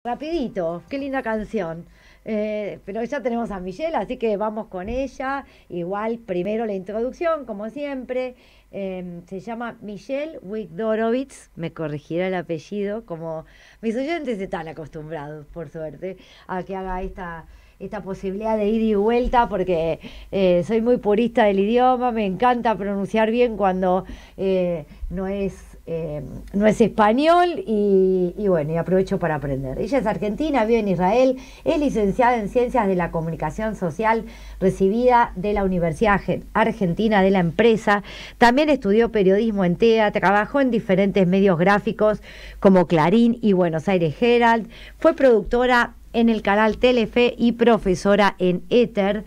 Rapidito, qué linda canción. Pero ya tenemos a Michelle, así que vamos con ella. Igual, primero la introducción, como siempre. Se llama Michelle Wigdorovitz, me corregirá el apellido, como mis oyentes están acostumbrados, por suerte, a que haga esta posibilidad de ida y vuelta, porque soy muy purista del idioma, me encanta pronunciar bien cuando no es español y bueno, y aprovecho para aprender. Ella es argentina, vive en Israel, es licenciada en Ciencias de la Comunicación Social, recibida de la Universidad Argentina de la Empresa, también estudió periodismo en TEA, trabajó en diferentes medios gráficos como Clarín y Buenos Aires Herald, fue productora en el canal Telefe y profesora en Éter.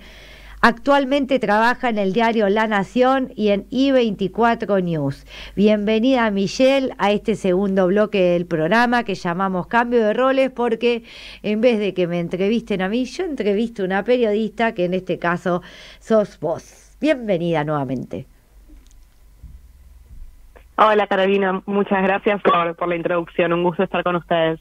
Actualmente trabaja en el diario La Nación y en I24 News. Bienvenida, Michelle, a este segundo bloque del programa que llamamos Cambio de Roles, porque en vez de que me entrevisten a mí, yo entrevisto a una periodista, que en este caso sos vos. Bienvenida nuevamente. Hola Carolina, muchas gracias por la introducción, un gusto estar con ustedes.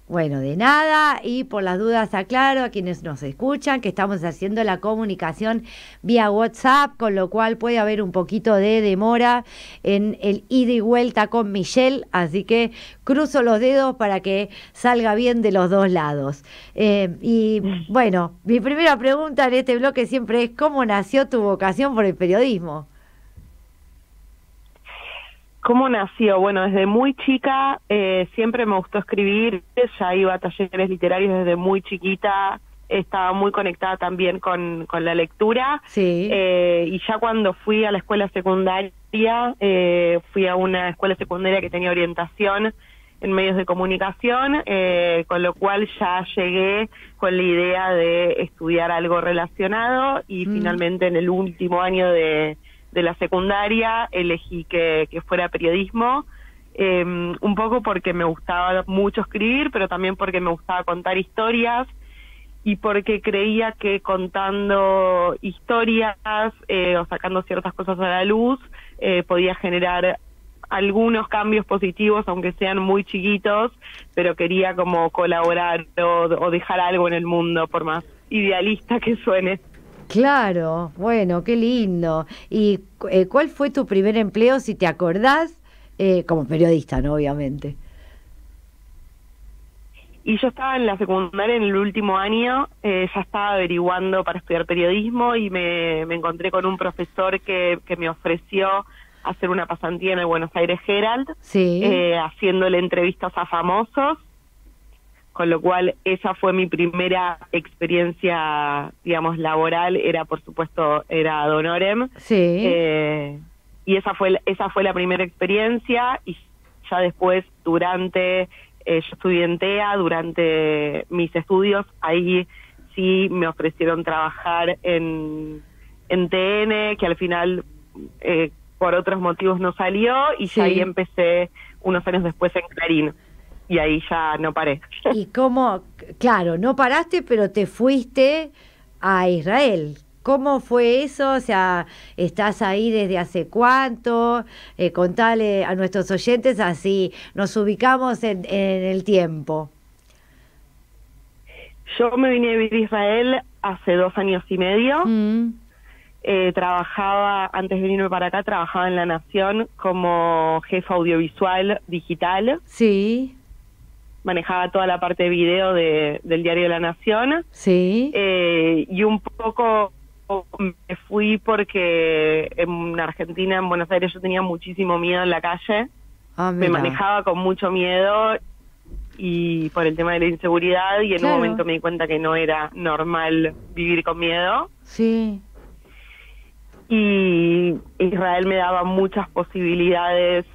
Bueno, de nada, y por las dudas aclaro a quienes nos escuchan que estamos haciendo la comunicación vía WhatsApp, con lo cual puede haber un poquito de demora en el ida y vuelta con Michelle, así que cruzo los dedos para que salga bien de los dos lados. Y bueno, mi primera pregunta en este bloque siempre es: ¿cómo nació tu vocación por el periodismo? ¿Cómo nació? Bueno, desde muy chica siempre me gustó escribir, ya iba a talleres literarios desde muy chiquita, estaba muy conectada también con la lectura. Sí. Y ya cuando fui a la escuela secundaria, fui a una escuela secundaria que tenía orientación en medios de comunicación, con lo cual ya llegué con la idea de estudiar algo relacionado y finalmente en el último año de la secundaria elegí que fuera periodismo, un poco porque me gustaba mucho escribir, pero también porque me gustaba contar historias y porque creía que contando historias o sacando ciertas cosas a la luz podía generar algunos cambios positivos, aunque sean muy chiquitos, pero quería como colaborar o dejar algo en el mundo, por más idealista que suene. Claro, bueno, qué lindo. ¿Y cuál fue tu primer empleo, si te acordás, como periodista, ¿no? Obviamente. Y yo estaba en la secundaria en el último año, ya estaba averiguando para estudiar periodismo y me encontré con un profesor que me ofreció hacer una pasantía en el Buenos Aires Herald, Sí. Haciéndole entrevistas a famosos, con lo cual esa fue mi primera experiencia, digamos, laboral, era ad honorem. Sí. Y esa fue la primera experiencia, y ya después, yo estudié en TEA, durante mis estudios, ahí sí me ofrecieron trabajar en TN, que al final, por otros motivos no salió, y Sí. ya ahí empecé unos años después en Clarín. Y ahí ya no paré. ¿Y cómo? Claro, no paraste, pero te fuiste a Israel. ¿Cómo fue eso? O sea, ¿estás ahí desde hace cuánto? Contale a nuestros oyentes, así nos ubicamos en el tiempo. Yo me vine a vivir a Israel hace 2 años y medio. Trabajaba, antes de venirme para acá, trabajaba en La Nación como jefa audiovisual digital. Sí. Manejaba toda la parte de video del diario La Nación. Sí. Y un poco me fui porque en Argentina, en Buenos Aires, yo tenía muchísimo miedo en la calle. Me manejaba con mucho miedo y por el tema de la inseguridad, y en un momento me di cuenta que no era normal vivir con miedo. Sí. Y Israel me daba muchas posibilidades,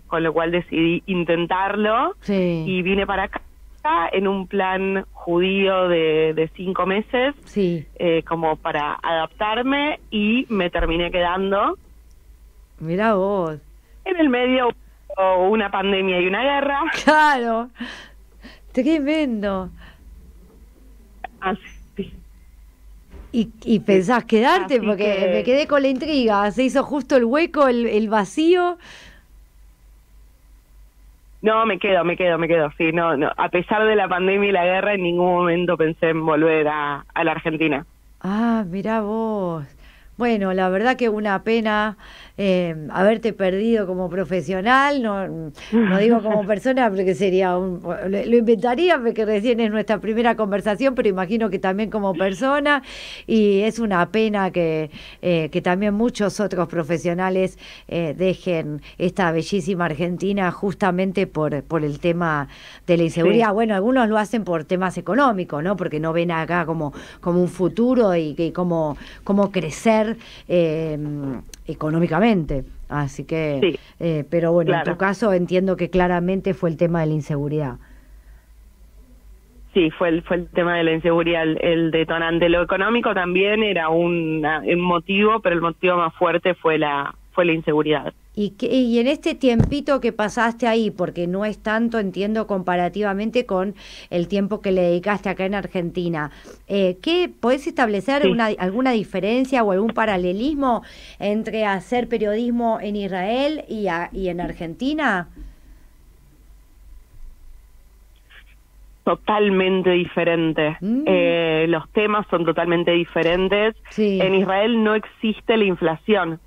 con lo cual decidí intentarlo. Sí. Y vine para acá en un plan judío de 5 meses, Sí. como para adaptarme, y me terminé quedando. Mirá vos. En el medio hubo una pandemia y una guerra. Claro. Tremendo. Así. ¿Y pensás quedarte? Así Porque que me quedé con la intriga. ¿Se hizo justo el hueco, el vacío? No, me quedo, sí, no, a pesar de la pandemia y la guerra, en ningún momento pensé en volver a la Argentina. Ah, mirá vos. Bueno, la verdad que una pena haberte perdido como profesional, no digo como persona porque sería lo inventaría porque recién es nuestra primera conversación, pero imagino que también como persona, y es una pena que también muchos otros profesionales dejen esta bellísima Argentina justamente por el tema de la inseguridad. Sí, Bueno, algunos lo hacen por temas económicos, ¿no? Porque no ven acá como un futuro y cómo crecer económicamente. Así que, sí, pero bueno, en tu claro. caso entiendo que claramente fue el tema de la inseguridad. Sí, fue el tema de la inseguridad el detonante. Lo económico también era un motivo, pero el motivo más fuerte fue la inseguridad. Y en este tiempito que pasaste ahí, porque no es tanto, entiendo, comparativamente con el tiempo que le dedicaste acá en Argentina, ¿qué podés establecer Sí, alguna diferencia o algún paralelismo entre hacer periodismo en Israel y en Argentina? totalmente diferente. Mm, Los temas son totalmente diferentes. sí, En Israel no existe la inflación,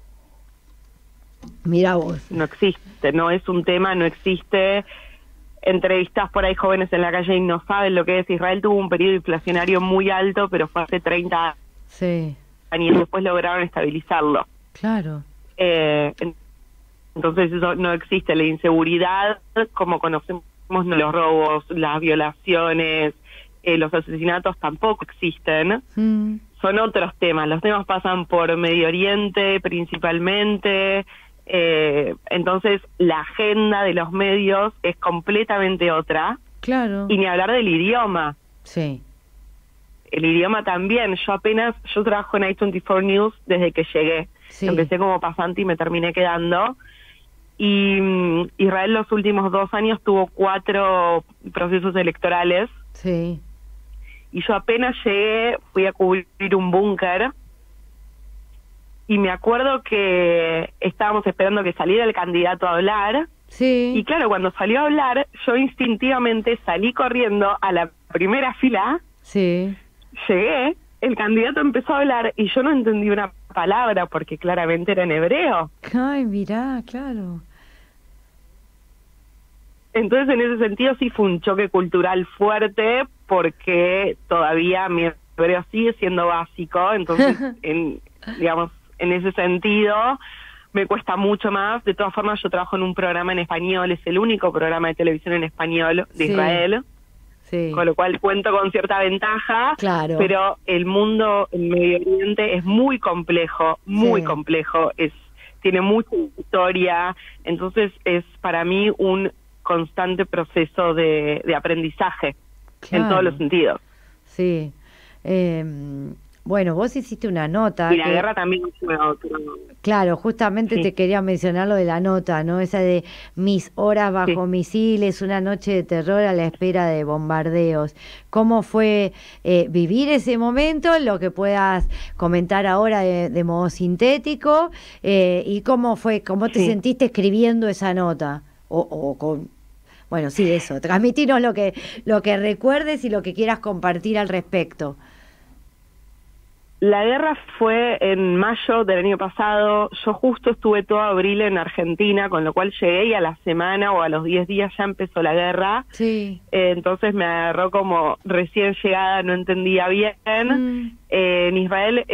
mira vos. no existe, no es un tema, no existe. Entrevistas por ahí jóvenes en la calle y no saben lo que es. Israel tuvo un periodo inflacionario muy alto, pero fue hace 30 Sí, años, después lograron estabilizarlo. claro, Eh, entonces eso no existe. La inseguridad, como conocemos, los robos, las violaciones, los asesinatos tampoco existen. mm, Son otros temas. Los temas pasan por Medio Oriente principalmente. Entonces la agenda de los medios es completamente otra. claro, Y ni hablar del idioma. sí, El idioma también. Yo trabajo en I24 News desde que llegué. sí, Empecé como pasante y me terminé quedando. Y Israel los últimos 2 años tuvo 4 procesos electorales. sí, Y yo apenas llegué, fui a cubrir un búnker. Y me acuerdo que estábamos esperando que saliera el candidato a hablar. Y sí, claro, cuando salió a hablar, yo instintivamente salí corriendo a la primera fila. sí, Llegué, el candidato empezó a hablar y yo no entendí una palabra porque claramente era en hebreo. ay, mirá, claro, Entonces, en ese sentido, sí fue un choque cultural fuerte porque todavía mi hebreo sigue siendo básico. Entonces, digamos, en ese sentido, me cuesta mucho más. De todas formas, yo trabajo en un programa en español, es el único programa de televisión en español de sí, Israel, sí, con lo cual cuento con cierta ventaja, claro, pero el mundo en Medio Oriente es muy sí, complejo, tiene mucha historia, entonces es para mí un constante proceso de aprendizaje en todos los claro, sentidos. sí. Bueno, vos hiciste una nota Y la que, guerra también fue otro. claro, justamente Sí, te quería mencionar lo de la nota, ¿no? Esa de mis horas sí. bajo misiles, una noche de terror a la espera de bombardeos. ¿Cómo fue vivir ese momento? Lo que puedas comentar ahora de modo sintético, y cómo te Sí. sentiste escribiendo esa nota. Bueno, sí, eso. Transmitirnos lo que recuerdes y lo que quieras compartir al respecto. La guerra fue en mayo del año pasado. Yo justo estuve todo abril en Argentina, con lo cual llegué y a la semana o a los 10 días ya empezó la guerra. Sí. Entonces me agarró como recién llegada, no entendía bien. Mm, En Israel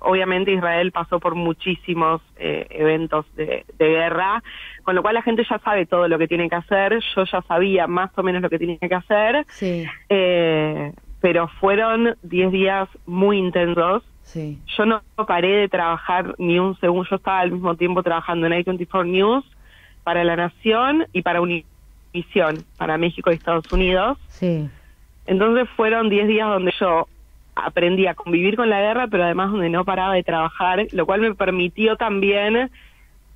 obviamente Israel pasó por muchísimos eventos de guerra, con lo cual la gente ya sabe todo lo que tiene que hacer. Yo ya sabía más o menos lo que tenía que hacer. sí, Pero fueron 10 días muy intensos. sí. Yo no paré de trabajar ni un segundo. Yo estaba al mismo tiempo trabajando en I24 News, para La Nación y para Univisión, para México y Estados Unidos. Sí, Entonces fueron 10 días donde yo aprendí a convivir con la guerra, pero además donde no paraba de trabajar, lo cual me permitió también,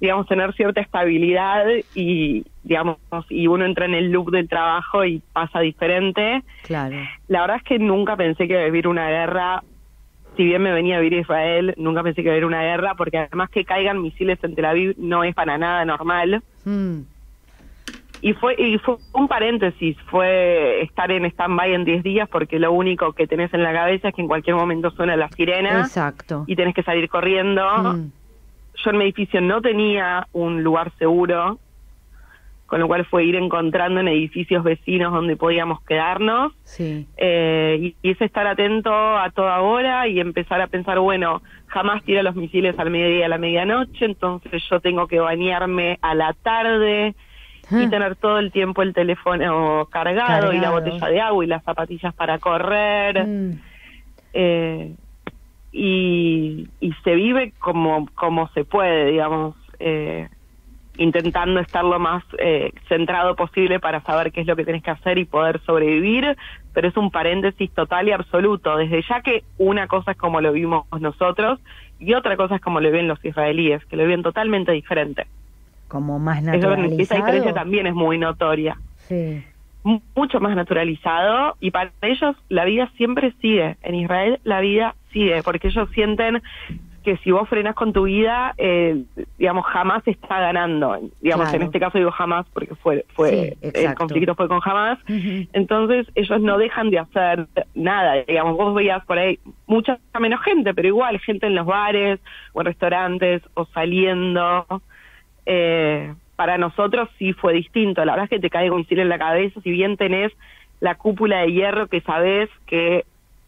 digamos, tener cierta estabilidad y, digamos, y uno entra en el loop del trabajo y pasa diferente. claro. La verdad es que nunca pensé que iba a vivir una guerra. Si bien me venía a vivir a Israel, nunca pensé que iba a vivir una guerra, porque además que caigan misiles en Tel Aviv no es para nada normal. Mm, fue un paréntesis, fue estar en stand-by en 10 días porque lo único que tenés en la cabeza es que en cualquier momento suena la sirena. Exacto. Y tenés que salir corriendo. Yo en mi edificio no tenía un lugar seguro, con lo cual fue ir encontrando en edificios vecinos donde podíamos quedarnos. Sí. Y es estar atento a toda hora y empezar a pensar, bueno, jamás tira los misiles al mediodía, a la medianoche, entonces yo tengo que bañarme a la tarde y tener todo el tiempo el teléfono cargado y la botella de agua y las zapatillas para correr. Y se vive como se puede, digamos, intentando estar lo más centrado posible para saber qué es lo que tenés que hacer y poder sobrevivir, pero es un paréntesis total y absoluto, desde ya que una cosa es como lo vimos nosotros y otra cosa es como lo ven los israelíes, que lo ven totalmente diferente. Como más naturalizado. Esa diferencia también es muy notoria. Sí. Mucho más naturalizado, y para ellos la vida siempre sigue. En Israel la vida sigue, porque ellos sienten que si vos frenás con tu vida, digamos, jamás está ganando. Digamos, claro. En este caso digo jamás porque fue sí, el conflicto fue con Hamas. Entonces ellos no dejan de hacer nada. Digamos, vos veías por ahí mucha menos gente, pero igual gente en los bares o en restaurantes o saliendo. Para nosotros sí fue distinto. La verdad es que te cae un misil en la cabeza, si bien tenés la cúpula de hierro que sabés que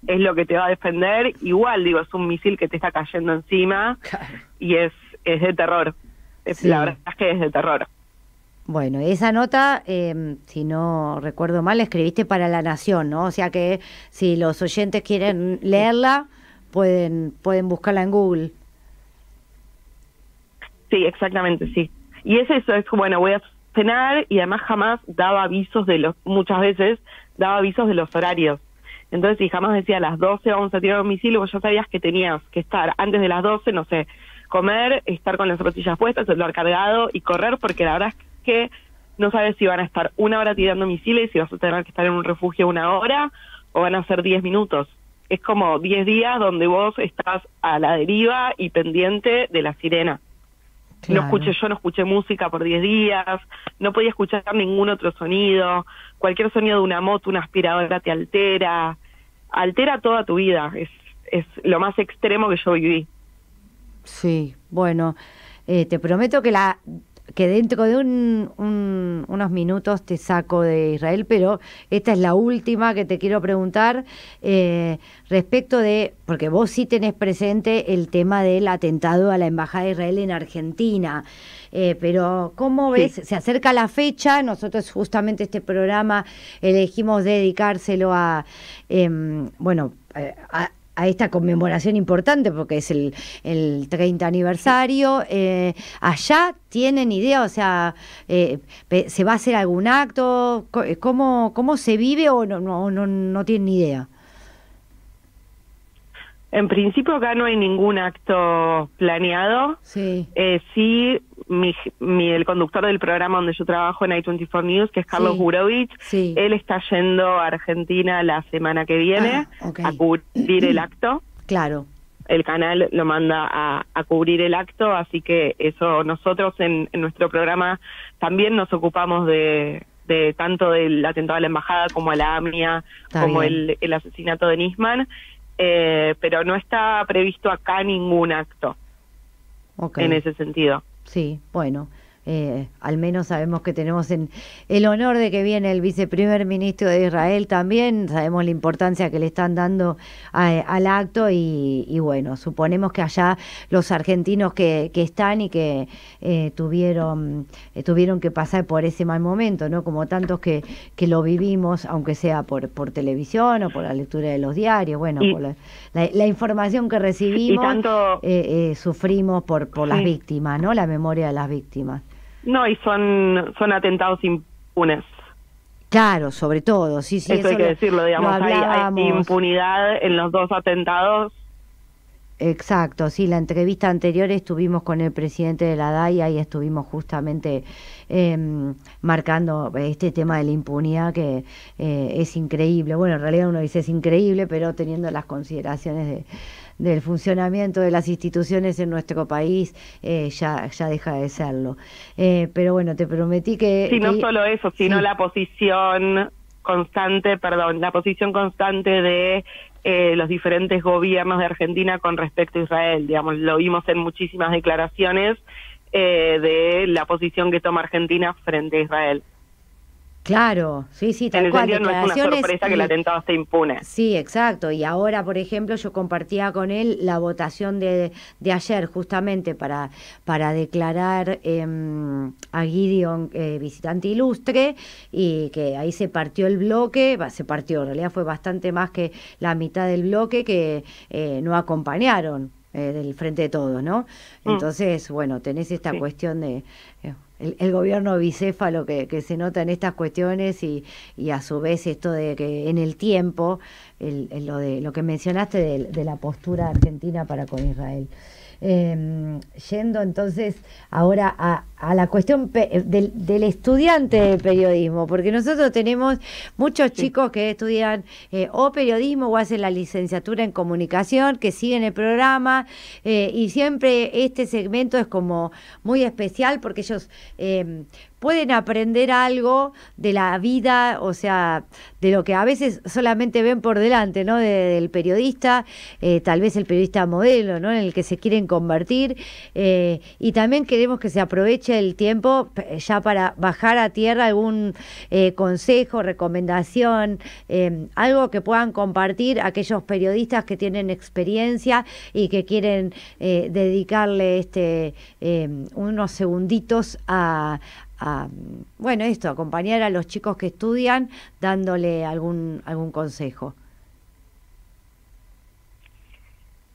es lo que te va a defender, igual, digo, es un misil que te está cayendo encima y es de terror. Sí. La verdad es que es de terror. Bueno, esa nota, si no recuerdo mal, la escribiste para La Nación, ¿no? O sea que si los oyentes quieren leerla, pueden buscarla en Google. Sí, exactamente, sí. Y es eso, es bueno, voy a cenar, y además jamás daba avisos muchas veces daba avisos de los horarios. Entonces, si jamás decía a las 12 vamos a tirar un misil, vos ya sabías que tenías que estar antes de las 12, no sé, comer, estar con las zapatillas puestas, el celular cargado y correr, porque la verdad es que no sabes si van a estar 1 hora tirando misiles, si vas a tener que estar en un refugio 1 hora, o van a ser 10 minutos. Es como 10 días donde vos estás a la deriva y pendiente de la sirena. Claro. Yo no escuché música por 10 días, no podía escuchar ningún otro sonido, cualquier sonido de una moto, una aspiradora te altera toda tu vida, es lo más extremo que yo viví. Sí, bueno, te prometo que dentro de unos minutos te saco de Israel, pero esta es la última que te quiero preguntar respecto de, porque vos sí tenés presente el tema del atentado a la Embajada de Israel en Argentina, pero ¿cómo ves? Sí. Se acerca la fecha, nosotros justamente este programa elegimos dedicárselo a esta conmemoración importante porque es el 30 aniversario. ¿Allá tienen idea? O sea, ¿se va a hacer algún acto? ¿Cómo se vive o no tienen ni idea? En principio acá no hay ningún acto planeado. Sí. Sí, el conductor del programa donde yo trabajo en I24 News, que es Carlos Gurovich, sí. Él está yendo a Argentina la semana que viene a cubrir el acto. Claro. El canal lo manda a cubrir el acto, así que eso nosotros en nuestro programa también nos ocupamos de tanto del atentado a la embajada como a la AMIA, como el asesinato de Nisman. Pero no está previsto acá ningún acto en ese sentido. Sí, bueno, al menos sabemos que tenemos el honor de que viene el viceprimer ministro de Israel también, sabemos la importancia que le están dando al acto y bueno, suponemos que allá los argentinos que están y que tuvieron que pasar por ese mal momento, ¿no? Como tantos que lo vivimos, aunque sea por televisión o por la lectura de los diarios, bueno, por la información que recibimos, sufrimos por las víctimas, ¿no? La memoria de las víctimas. No, y son atentados impunes. Claro, sobre todo, sí. Eso hay que decirlo, digamos, hay impunidad en los 2 atentados. Exacto, sí, la entrevista anterior estuvimos con el presidente de la DAIA y estuvimos justamente marcando este tema de la impunidad que es increíble. Bueno, en realidad uno dice es increíble, pero teniendo las consideraciones del funcionamiento de las instituciones en nuestro país, ya deja de serlo. Pero bueno, te prometí que... Sí, no solo eso, sino sí. la posición constante de los diferentes gobiernos de Argentina con respecto a Israel. Digamos, lo vimos en muchísimas declaraciones de la posición que toma Argentina frente a Israel. Claro, sí, tal cual. En el sentido, no es una sorpresa que el atentado esté impune. Sí, exacto. Y ahora, por ejemplo, yo compartía con él la votación de ayer, justamente para declarar a Gideon visitante ilustre, y que ahí se partió el bloque, en realidad fue bastante más que la mitad del bloque que no acompañaron del Frente de Todos, ¿no? Entonces, bueno, tenés esta cuestión de... El gobierno bicéfalo que se nota en estas cuestiones, y a su vez esto de que en el tiempo, lo que mencionaste de la postura argentina para con Israel. Yendo entonces ahora a la cuestión del estudiante de periodismo, porque nosotros tenemos muchos chicos que estudian o periodismo o hacen la licenciatura en comunicación, que siguen el programa, y siempre este segmento es como muy especial porque ellos pueden aprender algo de la vida, o sea, de lo que a veces solamente ven por delante, ¿no? Del periodista, tal vez el periodista modelo, ¿no? En el que se quieren convertir, y también queremos que se aproveche el tiempo ya para bajar a tierra algún consejo, recomendación, algo que puedan compartir aquellos periodistas que tienen experiencia y que quieren dedicarle unos segunditos a acompañar a los chicos que estudian, dándole algún consejo.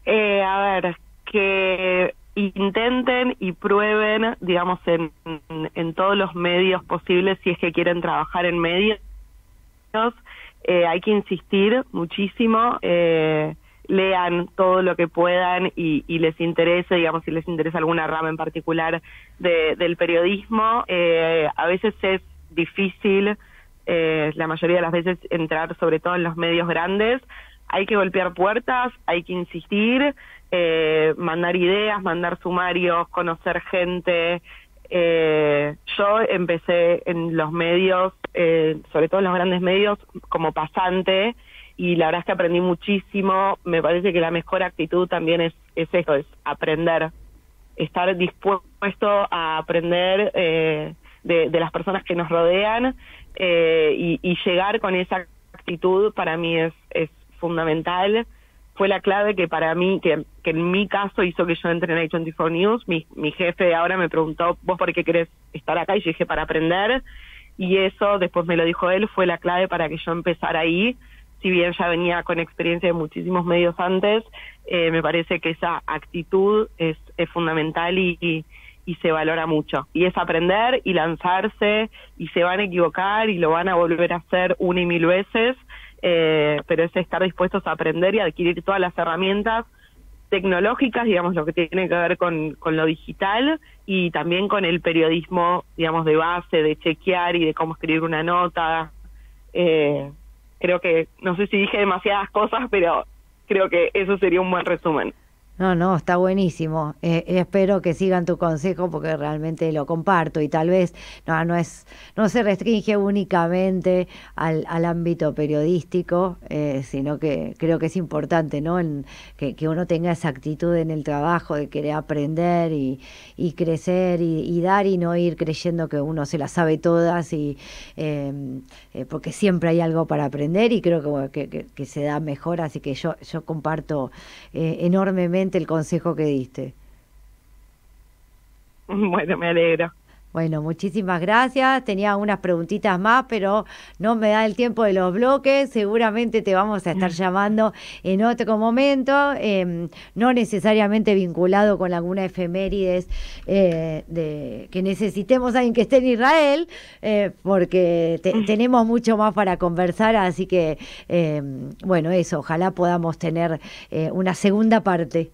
A ver, que intenten y prueben, digamos, en todos los medios posibles, si es que quieren trabajar en medios. Hay que insistir muchísimo, lean todo lo que puedan y les interese, digamos, si les interesa alguna rama en particular del periodismo. A veces es difícil, la mayoría de las veces, entrar sobre todo en los medios grandes. Hay que golpear puertas, hay que insistir, mandar ideas, mandar sumarios, conocer gente. Yo empecé en los medios, sobre todo en los grandes medios, como pasante, y la verdad es que aprendí muchísimo. Me parece que la mejor actitud también es eso, es aprender, estar dispuesto a aprender de las personas que nos rodean, y llegar con esa actitud para mí es fundamental. Fue la clave que para mí, que en mi caso hizo que yo entre en A24 News. Mi jefe ahora me preguntó, ¿vos por qué querés estar acá? Y yo dije, para aprender, y eso, después me lo dijo él, fue la clave para que yo empezara ahí. Si bien ya venía con experiencia de muchísimos medios antes, me parece que esa actitud es fundamental y se valora mucho. Y es aprender y lanzarse, y se van a equivocar y lo van a volver a hacer una y mil veces, pero es estar dispuestos a aprender y adquirir todas las herramientas tecnológicas, digamos, lo que tiene que ver con lo digital, y también con el periodismo, digamos, de base, de chequear y de cómo escribir una nota. Creo que, no sé si dije demasiadas cosas, pero creo que eso sería un buen resumen. No, está buenísimo. Espero que sigan tu consejo porque realmente lo comparto, y tal vez no se restringe únicamente al ámbito periodístico, sino que creo que es importante, ¿no? Que uno tenga esa actitud en el trabajo de querer aprender y crecer y dar, y no ir creyendo que uno se las sabe todas, porque siempre hay algo para aprender, y creo que se da mejor. Así que yo comparto enormemente el consejo que diste. Bueno, me alegro. Bueno, muchísimas gracias. Tenía unas preguntitas más, pero no me da el tiempo de los bloques. Seguramente te vamos a estar llamando en otro momento, no necesariamente vinculado con alguna efemérides que necesitemos a alguien que esté en Israel, porque tenemos mucho más para conversar. Así que, bueno, eso, ojalá podamos tener una segunda parte.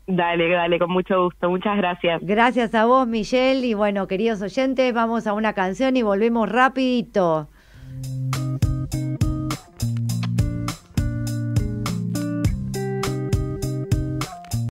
Dale, con mucho gusto. Muchas gracias. Gracias a vos, Michelle. Y bueno, queridos oyentes, vamos a una canción y volvemos rapidito.